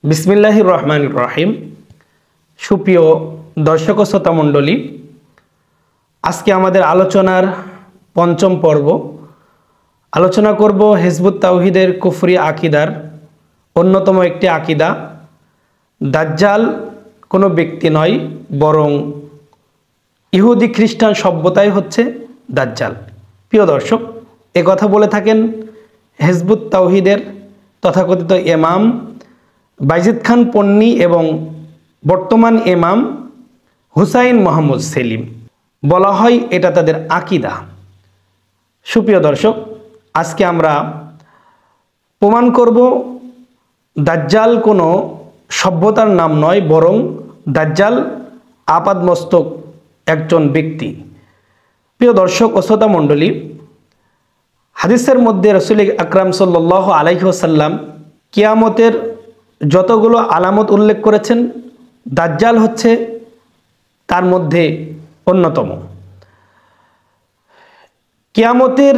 বিসমিল্লাহির রহমানির রহিম। সুপ্রিয় দর্শক ও শ্রোতা মণ্ডলী, আজকে আমাদের আলোচনার পঞ্চম পর্ব। আলোচনা করব হিজবুত তাওহীদের কুফরি আকিদার অন্যতম একটি আকিদা, দাজ্জাল কোনো ব্যক্তি নয় বরং ইহুদি খ্রিস্টান সভ্যতাই হচ্ছে দাজ্জাল। প্রিয় দর্শক, কথা বলে থাকেন হিজবুত তাওহীদের তথাকথিত ইমাম বাইজিদ খান পন্নী এবং বর্তমান ইমাম হুসাইন মোহাম্মদ সেলিম। বলা হয় এটা তাদের আকিদা। সুপ্রিয় দর্শক, আজকে আমরা প্রমাণ করব দাজ্জাল কোনো সভ্যতার নাম নয় বরং দাজ্জাল আপাদমস্তক একজন ব্যক্তি। প্রিয় দর্শক ও শ্রোতা মণ্ডলী, হাদিসের মধ্যে রাসূল আকরাম সাল্লাল্লাহু আলাইহি ওয়াসাল্লাম কিয়ামতের যতগুলো আলামত উল্লেখ করেছেন, দাজ্জাল হচ্ছে তার মধ্যে অন্যতম। কিয়ামতের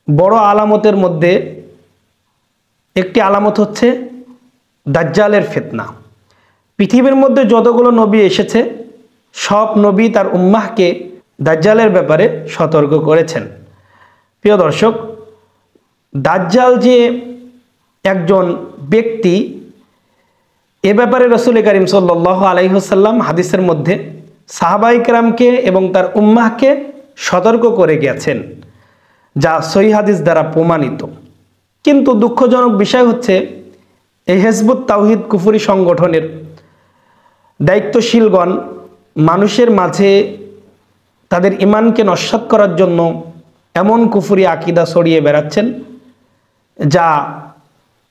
বড় আলামতের মধ্যে একটি আলামত হচ্ছে দাজ্জালের ফিতনা। পৃথিবীর মধ্যে যতগুলো নবী এসেছে সব নবী তার উম্মাহকে দাজ্জালের ব্যাপারে সতর্ক করেছেন। প্রিয় দর্শক, দাজ্জাল যে একজন ব্যক্তি এ ব্যাপারে রাসূল করিম সাল্লাল্লাহু আলাইহি ওয়াসাল্লাম হাদিসের মধ্যে সাহাবায়ে কেরামকে এবং তার উম্মাহকে সতর্ক করে গেছেন, যা সহিহ হাদিস দ্বারা প্রমাণিত। কিন্তু দুঃখজনক বিষয় হচ্ছে এই হিজবুত তাওহীদ কুফরি সংগঠনের দায়িত্বশীলগণ মানুষের মাঝে তাদের ঈমানকে নস্যাৎ করার জন্য এমন কুফরি আকিদা ছড়িয়ে বেড়াচ্ছেন, যা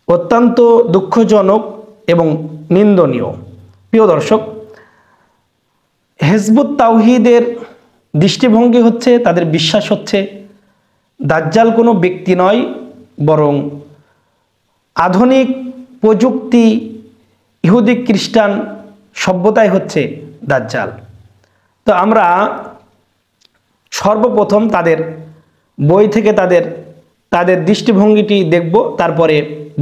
অত্যন্ত দুঃখজনক এবং নিন্দনীয়। প্রিয় দর্শক, হিজবুত তাওহীদের দৃষ্টিভঙ্গি হচ্ছে, তাদের বিশ্বাস হচ্ছে দাজ্জাল কোনো ব্যক্তি নয় বরং আধুনিক প্রযুক্তি ইহুদি খ্রিস্টান সভ্যতাই হচ্ছে দাজ্জাল। তো আমরা সর্বপ্রথম তাদের বই থেকে তাদের দৃষ্টিভঙ্গিটি দেখব, তারপরে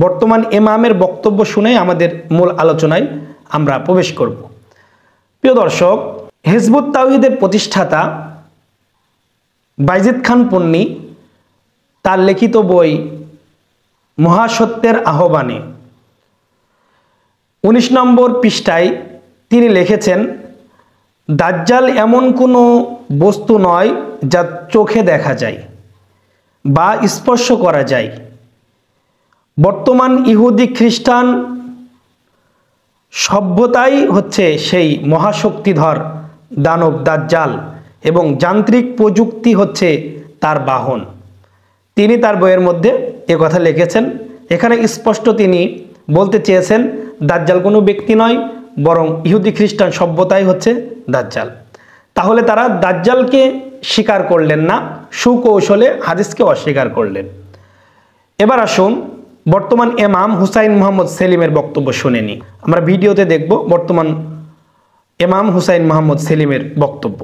বর্তমান ইমামের বক্তব্য শুনে আমাদের মূল আলোচনায় আমরা প্রবেশ করব। প্রিয় দর্শক, হিজবুত তাওহীদের প্রতিষ্ঠাতা বাইজিদ খান পন্নী তার লিখিত বই মহাসত্যের আহ্বানে 19 নম্বর পৃষ্ঠায় তিনি লিখেছেন, দাজ্জাল এমন কোনো বস্তু নয় যা চোখে দেখা যায় বা স্পর্শ করা যায়। বর্তমান ইহুদি খ্রিস্টান সভ্যতাই হচ্ছে সেই মহাশক্তিধর দানব দাজ্জাল এবং যান্ত্রিক প্রযুক্তি হচ্ছে তার বাহন। তিনি তার বইয়ের মধ্যে কথা লিখেছেন। এখানে স্পষ্ট তিনি বলতে চেয়েছেন দাজ্জাল কোনো ব্যক্তি নয় বরং ইহুদি খ্রিস্টান সভ্যতাই হচ্ছে দাজ্জাল। তাহলে তারা দাজ্জালকে স্বীকার করলেন না, সুকৌশলে হাদিসকে অস্বীকার করলেন। এবার আসুন বর্তমান ইমাম হুসাইন মোহাম্মদ সেলিমের বক্তব্য শুনে নিই। আমরা ভিডিওতে দেখব বর্তমান ইমাম হুসাইন মোহাম্মদ সেলিমের বক্তব্য।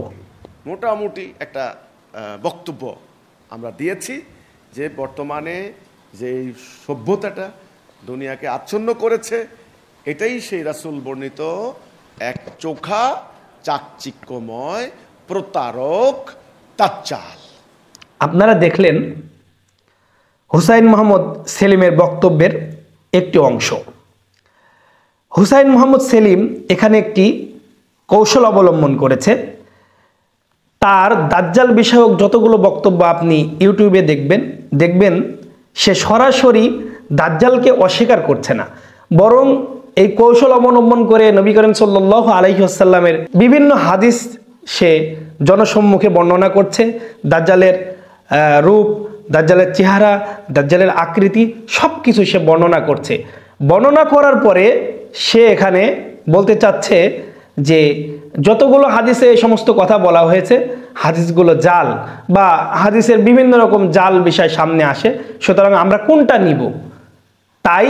মোটামুটি একটা বক্তব্য আমরা দিয়েছি যে বর্তমানে যে সভ্যতাটা দুনিয়াকে আচ্ছন্ন করেছে, এটাই সেই রাসূল বর্ণিত এক চোখা চাকচিক্যময় প্রতারক দাজ্জাল। আপনারা দেখলেন হুসাইন মোহাম্মদ সেলিমের বক্তব্যের একটি অংশ। হুসাইন মোহাম্মদ সেলিম এখানে একটি কৌশল অবলম্বন করেছে। তার দাজ্জাল বিষয়ক যতগুলো বক্তব্য আপনি ইউটিউবে দেখবেন সে সরাসরি দাজ্জালকে অস্বীকার করছে না, বরং এই কৌশল অবলম্বন করে নবী করিম সাল্লাল্লাহু আলাইহি ওয়াসাল্লামের বিভিন্ন হাদিস সে জনসম্মুখে বর্ণনা করছে। দাজ্জালের রূপ, দাজ্জালের চেহারা, দাজ্জালের আকৃতি সব কিছু সে বর্ণনা করছে। বর্ণনা করার পরে সে এখানে বলতে চাচ্ছে যে যতগুলো হাদিসে এই সমস্ত কথা বলা হয়েছে হাদিসগুলো জাল বা হাদিসের বিভিন্ন রকম জাল বিষয় সামনে আসে, সুতরাং আমরা কোনটা নিব। তাই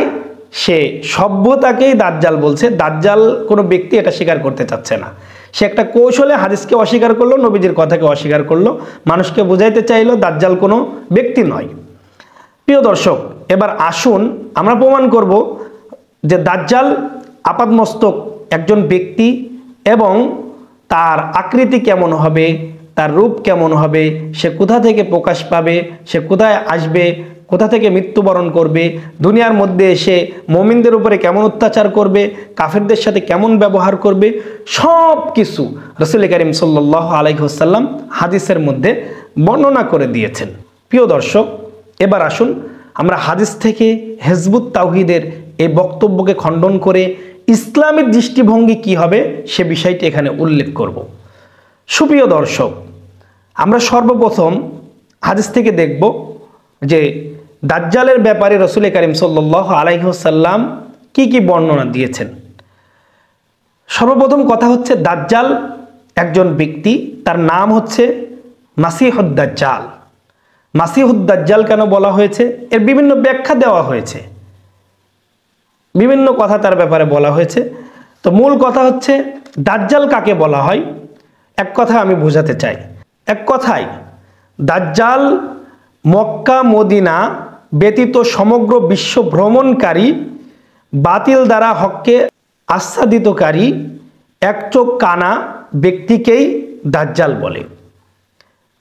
সে সভ্যতাকেই দাজ্জাল বলছে, দাজ্জাল কোনো ব্যক্তি এটা স্বীকার করতে চাচ্ছে না। সে একটা কৌশলে হাদিসকে অস্বীকার করলো, নবীজির কথাকে অস্বীকার করলো, মানুষকে বুঝাইতে চাইলো দাজ্জাল কোনো ব্যক্তি নয়। প্রিয় দর্শক, এবার আসুন আমরা প্রমাণ করব যে দাজ্জাল আপাদমস্তক একজন ব্যক্তি এবং তার আকৃতি কেমন হবে, তার রূপ কেমন হবে, সে কোথা থেকে প্রকাশ পাবে, সে কোথায় আসবে, কোথা থেকে মৃত্যুবরণ করবে, দুনিয়ার মধ্যে এসে মুমিনদের উপরে কেমন অত্যাচার করবে, কাফেরদের সাথে কেমন ব্যবহার করবে, সব কিছু রাসূল করিম সাল্লাল্লাহু আলাইহি ওয়াসাল্লাম হাদিসের মধ্যে বর্ণনা করে দিয়েছেন। প্রিয় দর্শক, এবার আসুন আমরা হাদিস থেকে হিজবুত তাওহীদের এই বক্তব্যকে খণ্ডন করে ইসলামের দৃষ্টিভঙ্গি কি হবে সে বিষয়টি এখানে উল্লেখ করব। সুপ্রিয় দর্শক, আমরা সর্বপ্রথম হাদিস থেকে দেখব যে দাজ্জালের ব্যাপারে রাসূল করিম সাল্লাল্লাহু আলাইহি ওয়াসাল্লাম কি কি বর্ণনা দিয়েছেন। সর্বপ্রথম কথা হচ্ছে, দাজ্জাল একজন ব্যক্তি, তার নাম হচ্ছে মাসিহুদ দাজ্জাল। মাসিহুদ দাজ্জাল কেন বলা হয়েছে এর বিভিন্ন ব্যাখ্যা দেওয়া হয়েছে, বিভিন্ন কথা তার ব্যাপারে বলা হয়েছে। তো মূল কথা হচ্ছে দাজ্জাল কাকে বলা হয়, এক কথা আমি বোঝাতে চাই। এক কথায় দাজ্জাল মক্কা মদিনা ব্যতীত সমগ্র বিশ্ব ভ্রমণকারী, বাতিল দ্বারা হককে আচ্ছাদিতকারী, একচোখ কানা ব্যক্তিকেই দাজ্জাল বলে।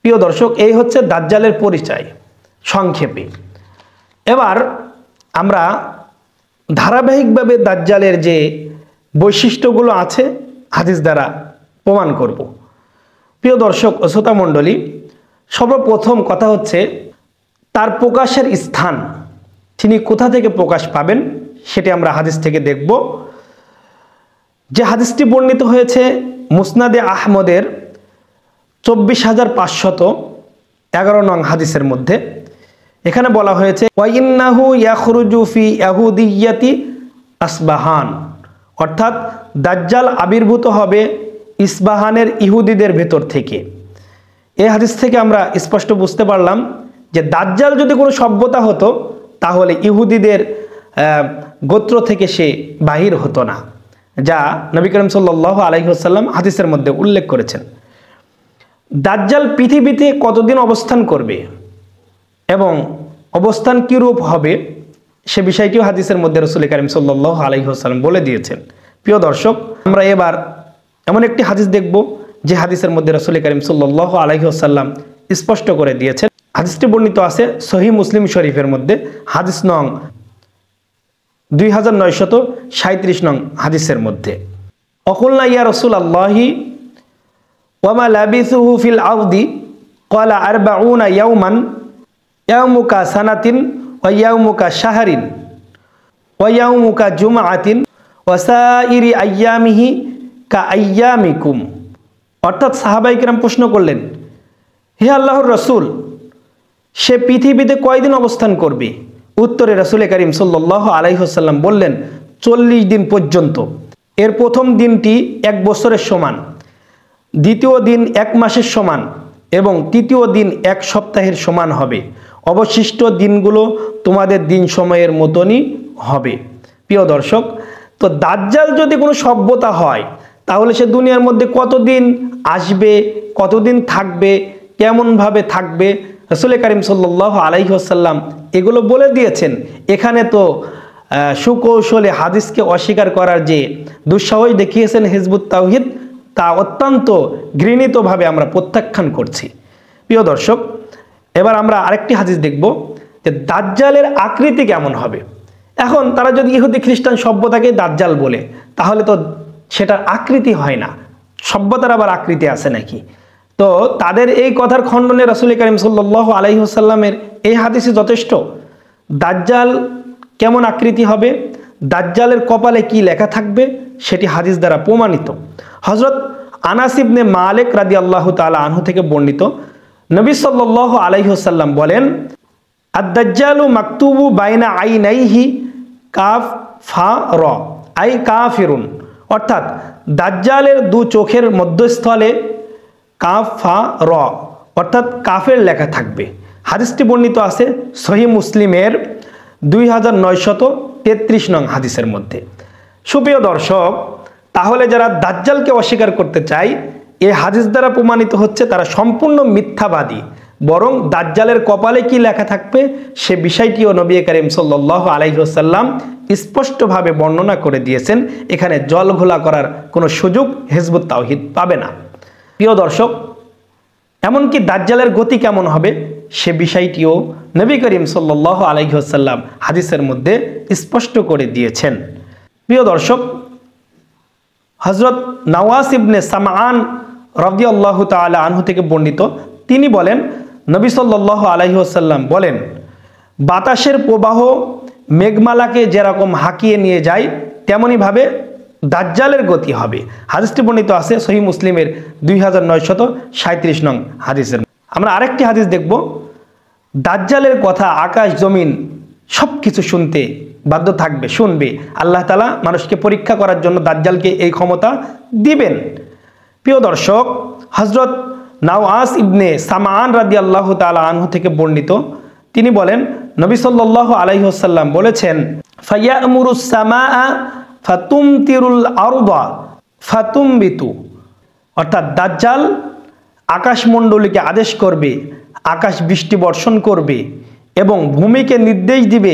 প্রিয় দর্শক, এই হচ্ছে দাজ্জালের পরিচয় সংক্ষেপে। এবার আমরা ধারাবাহিকভাবে দাজ্জালের যে বৈশিষ্ট্যগুলো আছে হাদিস দ্বারা প্রমাণ করব। প্রিয় দর্শক ও শ্রোতা মণ্ডলী, সর্বপ্রথম কথা হচ্ছে তার প্রকাশের স্থান, তিনি কোথা থেকে প্রকাশ পাবেন সেটি আমরা হাদিস থেকে দেখব। যে হাদিসটি বর্ণিত হয়েছে মুসনাদে আহমদের 24,511 নং হাদিসের মধ্যে। এখানে বলা হয়েছে ওয়াইন্নাহু ইয়াখরুজু ফি ইয়াহুদিয়্যাতি আসবাহান, অর্থাৎ দাজ্জাল আবির্ভূত হবে ইসবাহানের ইহুদিদের ভেতর থেকে। এই হাদিস থেকে আমরা স্পষ্ট বুঝতে পারলাম যে দাজ্জাল যদি কোনো সভ্যতা হতো তাহলে ইহুদিদের গোত্র থেকে সে বাহির হতো না, যা নবী করিম সাল্লাল্লাহু আলাইহি ওয়াসাল্লাম হাদিসের মধ্যে উল্লেখ করেছেন। দাজ্জাল পৃথিবীতে কতদিন অবস্থান করবে এবং অবস্থান কিরূপ হবে সে বিষয়টিও হাদিসের মধ্যে রাসূল করিম সাল্লাল্লাহু আলাইহি ওয়াসাল্লাম বলে দিয়েছেন। প্রিয় দর্শক, আমরা এবার এমন একটি হাদিস দেখব যে হাদিসের মধ্যে রাসূল করিম সাল্লাল্লাহু আলাইহি ওয়াসাল্লাম স্পষ্ট করে দিয়েছেন। হাদিসটি বর্ণিত আছে সহিহ মুসলিম শরীফের মধ্যে, হাদিস নং 2937 নং হাদিসের মধ্যে। অকুলনা ইয়া রাসূলুল্লাহি ওয়া মা লাবিসুহু ফিল আরদি ক্বালা 40 ইয়াওমান ইয়াউমুকা সানাতিন ওয়া ইয়াউমুকা শাহরিন ওয়া ইয়াউমুকা জুমআতিন ওয়া সাইরি আইয়ামিহি কা আইয়ামিকুম। অর্থাৎ সাহাবায়ে কেরাম প্রশ্ন করলেন, হে আল্লাহর রাসূল, সে পৃথিবীতে কয়দিন অবস্থান করবে? উত্তরে রাসূল করিম সাল্লাল্লাহু আলাইহি ওয়াসাল্লাম বললেন 40 দিন পর্যন্ত। এর প্রথম দিনটি 1 বছরের সমান, দ্বিতীয় দিন 1 মাসের সমান এবং তৃতীয় দিন 1 সপ্তাহের সমান হবে। অবশিষ্ট দিনগুলো তোমাদের দিন সময়ের মতনই হবে। প্রিয় দর্শক, তো দাজ্জাল যদি কোনো সভ্যতা হয় তাহলে সে দুনিয়ার মধ্যে কতদিন আসবে, কতদিন থাকবে, কেমনভাবে থাকবে, রাসূল করিম সাল্লাল্লাহু আলাইহি ওয়াসাল্লাম এগুলো বলে দিয়েছেন। এখানে তো সুকৌশলে হাদিসকে অস্বীকার করার যে দুঃসাহস দেখিয়েছেন হিজবুত তাওহীদ, তা অত্যন্ত ঘৃণিতভাবে আমরা প্রত্যাখ্যান করছি। প্রিয় দর্শক, এবার আমরা আরেকটি হাদিস দেখব যে দাজ্জালের আকৃতি কেমন হবে। এখন তারা যদি ইহুদি খ্রিস্টান সভ্যতাকে দাজ্জাল বলে তাহলে তো সেটার আকৃতি হয় না, সভ্যতার আবার আকৃতি আছে নাকি? তো তাদের এই কথার খণ্ডনে রাসূল করিম সাল্লাল্লাহু আলাইহি ওয়াসাল্লামের এই হাদিসে যথেষ্ট। দাজ্জাল কেমন আকৃতি হবে, দাজ্জালের কপালে কি লেখা থাকবে সেটি হাদিস দ্বারা প্রমাণিত। হযরত আনাস ইবনে মালিক রাদিয়াল্লাহু তাআলা আনহু থেকে বর্ণিত, নবী সাল্লাল্লাহু আলাইহি ওয়াসাল্লাম বলেন, আদ-দাজ্জালু মাকতুবু বাইনা আইনাইহি কাফ ফা র আই কাফিরুন, অর্থাৎ দাজ্জালের 2 চোখের মধ্যস্থলে কাফ ফা র অর্থাৎ কাফের লেখা থাকবে। হাদিসটি বর্ণিত আছে সহিহ মুসলিমের 2933 নং হাদিসের মধ্যে। সুপ্রিয় দর্শক, তাহলে যারা দাজ্জালকে অস্বীকার করতে চায় এই হাদিস দ্বারা প্রমাণিত হচ্ছে তারা সম্পূর্ণ মিথ্যাবাদী, বরং দাজ্জালের কপালে কি লেখা থাকবে সে বিষয়টিও নবী করিম সাল্লাল্লাহু আলাইহি ওয়াসাল্লাম স্পষ্টভাবে বর্ণনা করে দিয়েছেন। এখানে জল ঘোলা করার কোনো সুযোগ হিজবুত তাওহীদ পাবে না। প্রিয় দর্শক, এমনকি দাজ্জালের গতি কেমন হবে সে বিষয়টিও নবী করিম সাল্লাল্লাহু আলাইহি ওয়াসাল্লাম হাদিসের মধ্যে স্পষ্ট করে দিয়েছেন। প্রিয় দর্শক, হযরত নওয়াস ইবনে সামআন রাদিয়াল্লাহু তাআলা আনহু থেকে বর্ণিত, তিনি বলেন নবী সাল্লাল্লাহু আলাইহি ওয়াসাল্লাম বলেন, বাতাসের প্রবাহ মেঘমালাকে যেরকম হাঁকিয়ে নিয়ে যায় তেমনিভাবে দাজ্জালের গতি হবে। হাদিসটি বর্ণিত আছে সহিহ মুসলিমের 2937 নং হাদিসের। আমরা আরেকটি হাদিস দেখব, দাজ্জালের কথা আকাশ জমিন সব কিছু শুনতে বাধ্য থাকবে, শুনবে। আল্লাহ তাআলা মানুষকে পরীক্ষা করার জন্য দাজ্জালকে এই ক্ষমতা দিবেন। প্রিয় দর্শক, হযরত নওয়াস ইবনে সামআন রাদিয়াল্লাহু তাআলা আনহু থেকে বর্ণিত, তিনি বলেন নবী সাল্লাল্লাহু আলাইহি ওয়াসাল্লাম বলেছেন, ফায়ামুরুস সামাআ ফাতুমতিরুল আরদা ফাতুমবিতু, অর্থাৎ দাজ্জাল আকাশমণ্ডলীকে আদেশ করবে, আকাশ বৃষ্টি বর্ষণ করবে এবং ভূমিকে নির্দেশ দিবে,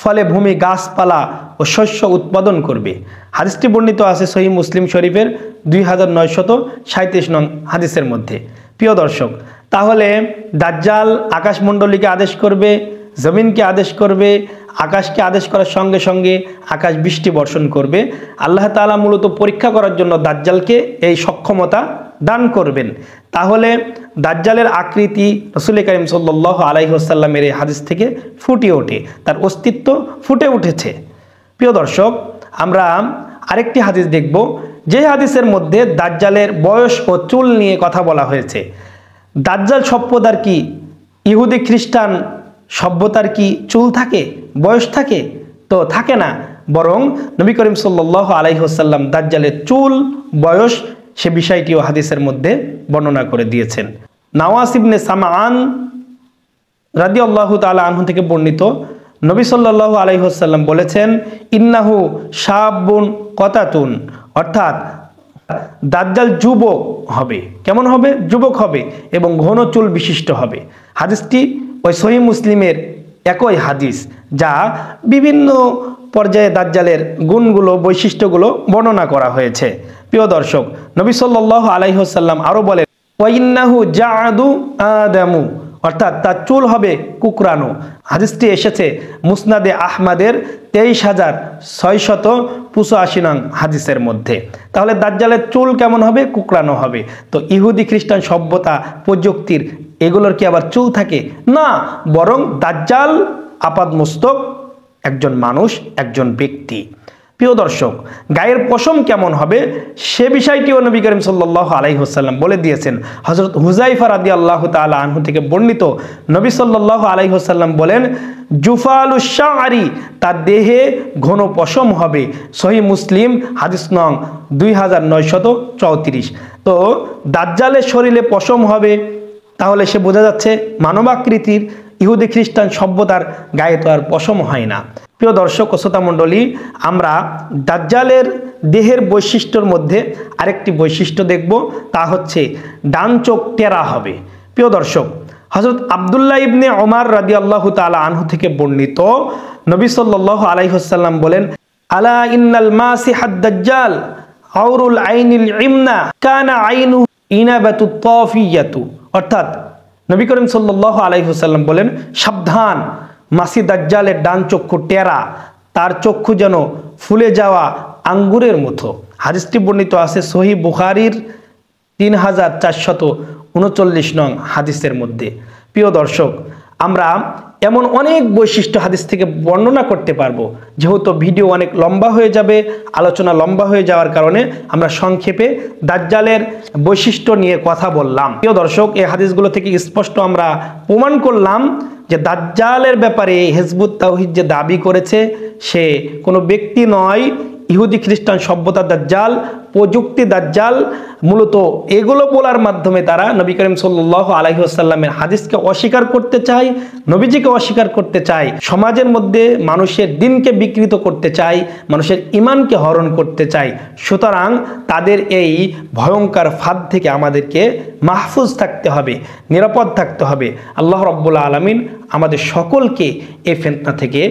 ফলে ভূমি গাছপালা ও শস্য উৎপাদন করবে। হাদিসটি বর্ণিত আছে সহিহ মুসলিম শরীফের 2937 নং হাদিসের মধ্যে। প্রিয় দর্শক, তাহলে দাজ্জাল আকাশমণ্ডলীকে আদেশ করবে, জমিনকে আদেশ করবে, আকাশকে আদেশ করার সঙ্গে সঙ্গে আকাশ বৃষ্টি বর্ষণ করবে। আল্লাহ তাআলা মূলত পরীক্ষা করার জন্য দাজ্জালকে এই সক্ষমতা দান করবেন। তাহলে দাজ্জালের আকৃতি রাসূল করিম সাল্লাল্লাহু আলাইহি ওয়াসাল্লামের এই হাদিস থেকে ফুটে ওঠে, তার অস্তিত্ব ফুটে উঠেছে। প্রিয় দর্শক, আমরা আরেকটি হাদিস দেখব, যে হাদিসের মধ্যে দাজ্জালের বয়স ও চুল নিয়ে কথা বলা হয়েছে। দাজ্জাল সভ্যতার কি ইহুদি খ্রিস্টান সভ্যতার কি চুল থাকে, বয়স থাকে? তো থাকে না, বরং নবী করিম সাল্লাল্লাহু আলাইহি ওয়াসাল্লাম দাজ্জালের চুল, বয়স সে বিষয়টিও হাদিসের মধ্যে বর্ণনা করে দিয়েছেন। নওয়াস ইবনে সামআন রাদিয়াল্লাহু তাআলা আনহু থেকে বর্ণিত, নবী সাল্লাল্লাহু আলাইহি ওয়াসাল্লাম বলেছেন, ইন্নাহু শাবুন কতাতুন, অর্থাৎ দাজ্জাল যুবক হবে। কেমন হবে? যুবক হবে এবং ঘন চুল বিশিষ্ট হবে। হাদিসটি ওই সহিহ মুসলিমের একই হাদিস, যা বিভিন্ন পর্যায়ে দাজ্জালের গুণগুলো, বৈশিষ্ট্যগুলো বর্ণনা করা হয়েছে। প্রিয় দর্শক, নবী সাল্লাল্লাহু আলাইহি ওয়াসাল্লাম আরো বলেন, ওয়া ইন্নাহু জাআদু আদামু, অর্থাৎ তার চুল হবে কুকরানো। হাদিসটি এসেছে মুসনাদে আহমদের 23,685 নং হাদিসের মধ্যে। তাহলে দাজ্জালের চুল কেমন হবে? কুকরানো হবে। তো ইহুদি খ্রিস্টান সভ্যতা, প্রযুক্তির এগুলোর কি আবার চুল থাকে? না, বরং দাজ্জাল আপাদমস্তক একজন মানুষ, একজন ব্যক্তি। প্রিয় দর্শক, গায়ের পশম কেমন হবে সে বিষয়টিও নবী করিম সাল্লাল্লাহু আলাইহি ওয়াসাল্লাম বলে দিয়েছেন। হযরত হুযায়ফা রাদিয়াল্লাহু তাআলা আনহু থেকে বর্ণিত, নবী সাল্লাল্লাহু আলাইহি ওয়াসাল্লাম বলেন, জুফালুশ শা'রি, তার দেহে ঘন পশম হবে। সহিহ মুসলিম হাদিস নং 2934। তো দাজ্জালের শরীরে পশম হবে, তাহলে সে বোঝা যাচ্ছে মানবাকৃতির। ইহুদি খ্রিস্টান সভ্যতার গায়ে তো আর পশম হয় না। প্রিয় দর্শক ও শ্রোতা মণ্ডলী, আমরা দাজ্জালের দেহের বৈশিষ্ট্যর মধ্যে আরেকটি বৈশিষ্ট্য দেখব, তা হচ্ছে ডান চোখ টেরা হবে। প্রিয় দর্শক, হযরত আব্দুল্লাহ ইবনে ওমর রাদিয়াল্লাহু তাআলা আনহু থেকে বর্ণিত, নবী সাল্লাল্লাহু আলাইহি ওয়াসাল্লাম বলেন, আলা ইন্নাল মাসিহাদ দাজ্জাল আউরুল আইনিল ইমনা কানা আইনু ইনাবাতুত তাফিয়াতু, অর্থাৎ নবী করিম সাল্লাল্লাহু আলাইহি ওয়াসাল্লাম বলেন, সাবধান, মাসি দাজ্জালের ডান চক্ষু টেরা, তার চক্ষু যেন ফুলে যাওয়া আঙ্গুরের মতো। হাদিসটি বর্ণিত আছে সহিহ বুখারীর 3439 নং হাদিসের মধ্যে। প্রিয় দর্শক, আমরা এমন অনেক বৈশিষ্ট্য হাদিস থেকে বর্ণনা করতে পারবো, যেহেতু ভিডিও অনেক লম্বা হয়ে যাবে, আলোচনা লম্বা হয়ে যাওয়ার কারণে আমরা সংক্ষেপে দাজ্জালের বৈশিষ্ট্য নিয়ে কথা বললাম। প্রিয় দর্শক, এই হাদিসগুলো থেকে স্পষ্ট আমরা প্রমাণ করলাম যে দাজ্জালের ব্যাপারে হিজবুত তাওহীদ যে দাবি করেছে সে কোনো ব্যক্তি নয়, ইহুদি খ্রিস্টান সভ্যতা দাজ্জাল, প্রযুক্তি দাজ্জাল, মূলত এগুলো বলার মাধ্যমে তারা নবী করিম সাল্লাল্লাহু আলাইহি ওয়াসাল্লামের হাদিসকে অস্বীকার করতে চায়, নবীজিকে অস্বীকার করতে চায়, সমাজের মধ্যে মানুষের দিনকে বিকৃত করতে চায়, মানুষের ঈমানকে হরণ করতে চায়। সুতরাং তাদের এই ভয়ঙ্কর ফাঁদ থেকে আমাদেরকে মাহফুজ থাকতে হবে, নিরাপদ থাকতে হবে। আল্লাহ রাব্বুল আলামিন আমাদের সকলকে এই ফিতনা থেকে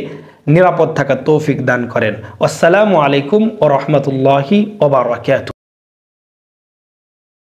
নিরাপদ থাকার তৌফিক দান করেন। আসসালামু আলাইকুম ওয়া রাহমাতুল্লাহি ওয়া বারাকাতুহু।